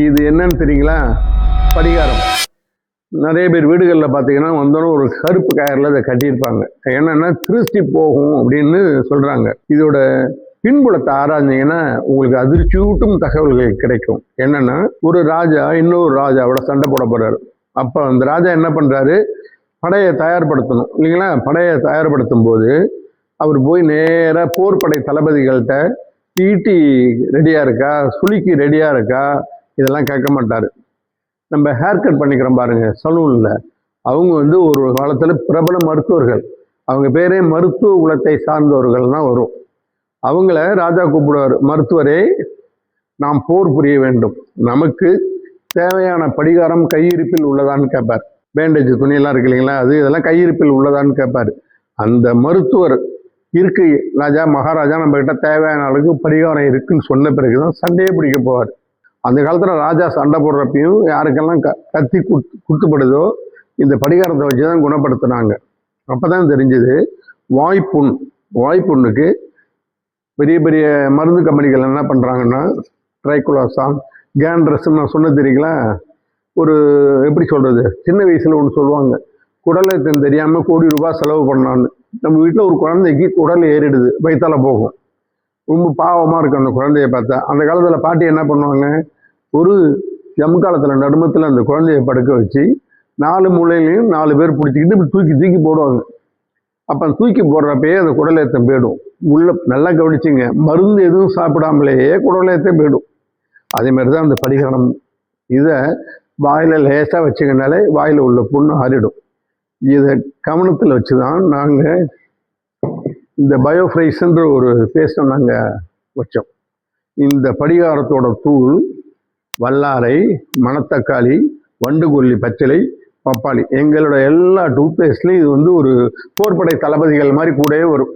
இது என்னன்னு தெரியுங்களா? படிகாரம். நிறைய பேர் வீடுகளில் பார்த்தீங்கன்னா வந்தோடனே ஒரு கருப்பு கயரில் அதை கட்டியிருப்பாங்க. என்னன்னா திருஷ்டி போகும் அப்படின்னு சொல்கிறாங்க. இதோட பின்புலத்தை ஆராய்ஞ்சிங்கன்னா உங்களுக்கு அதிர்ச்சியூட்டும் தகவல்கள் கிடைக்கும். என்னன்னா, ஒரு ராஜா இன்னொரு ராஜாவோட சண்டை போட போறாரு. அப்போ அந்த ராஜா என்ன பண்ணுறாரு, படையை தயார்படுத்தணும் இல்லைங்களா? படையை தயார்படுத்தும் போது அவர் போய் நேராக போர்படை தளபதிகள்கிட்ட ஈட்டி ரெடியாக இருக்கா, சுளுக்கி ரெடியாக இருக்கா, இதெல்லாம் கேட்க மாட்டார். நம்ம ஹேர் கட் பண்ணிக்கிறோம் பாருங்க சலூனில், அவங்க வந்து ஒரு காலத்தில் பிரபல மருத்துவர்கள், அவங்க பேரே மருத்துவ குலத்தை சார்ந்தவர்கள் தான் வரும். அவங்கள ராஜா கூப்பிடுவார், மருத்துவரே நாம் போர் புரிய வேண்டும், நமக்கு தேவையான படிகாரம் கையிருப்பில் உள்ளதான்னு கேட்பார். பேண்டேஜ் துணியெல்லாம் இருக்கு இல்லைங்களா, அது இதெல்லாம் கையிருப்பில் உள்ளதான்னு கேட்பார். அந்த மருத்துவர் இருக்கு ராஜா மகாராஜா, நம்ம கிட்ட தேவையான அளவுக்கு படிகாரம் இருக்குன்னு சொன்ன பிறகுதான் சண்டையே பிடிக்க போவார். அந்த காலத்தில் ராஜா சண்டை போடுறப்பையும் யாருக்கெல்லாம் கத்தி குத்துப்படுதோ இந்த படிகாரத்தை வச்சு தான் குணப்படுத்தினாங்க. அப்போ தான் தெரிஞ்சுது வாய்ப்புண்ணுக்கு பெரிய பெரிய மருந்து கம்பெனிகள் என்ன பண்ணுறாங்கன்னா, ட்ரைகுலோசான், கேண்ட்ரஸ்ன்னு நான் சொன்ன தெரியுங்களா, ஒரு எப்படி சொல்கிறது, சின்ன வயசில் ஒன்று சொல்லுவாங்க, குடலை தெரியாமல் கோடி ரூபாய் செலவு பண்ணான்னு. நம்ம வீட்டில் ஒரு குழந்தைக்கு குடல் ஏறிடுது, வயிற்றால போகும், ரொம்ப பாவமாக இருக்கும் அந்த குழந்தைய பார்த்தா. அந்த காலத்தில் பாட்டி என்ன பண்ணுவாங்க, ஒரு ஜம்காலத்தில் நடுமத்தில் அந்த குழந்தைய படுக்க வச்சு 4 மூலையிலையும் 4 பேர் பிடிச்சிக்கிட்டு இப்படி தூக்கி போடுவாங்க. அப்போ தூக்கி போடுறப்பயே அந்த குடலேத்தம் போயிடும். உள்ள நல்லா கவனிச்சிங்க, மருந்து எதுவும் சாப்பிடாமலேயே குடலேத்தம் போயிடும். அதே மாதிரி தான் அந்த படிகாரம். இதை வாயில் லேசாக வச்சுக்கனாலே வாயில் உள்ள புண்ணு ஆறிடும். இதை கவனத்தில் வச்சு தான் நாங்கள் இந்த பயோஃப்ரைஸ்ன்ற ஒரு பேஸ்ட்டை நாங்கள் வச்சோம். இந்த படிகாரத்தோட தூள் வல்லாரை, மணத்தக்காளி, வண்டுகொல்லி பச்சிலை, பப்பாளி, எங்களோட எல்லா டூத்பேஸ்ட்லையும் இது வந்து ஒரு போர்படை தளபதிகள் மாதிரி கூடவே வரும்.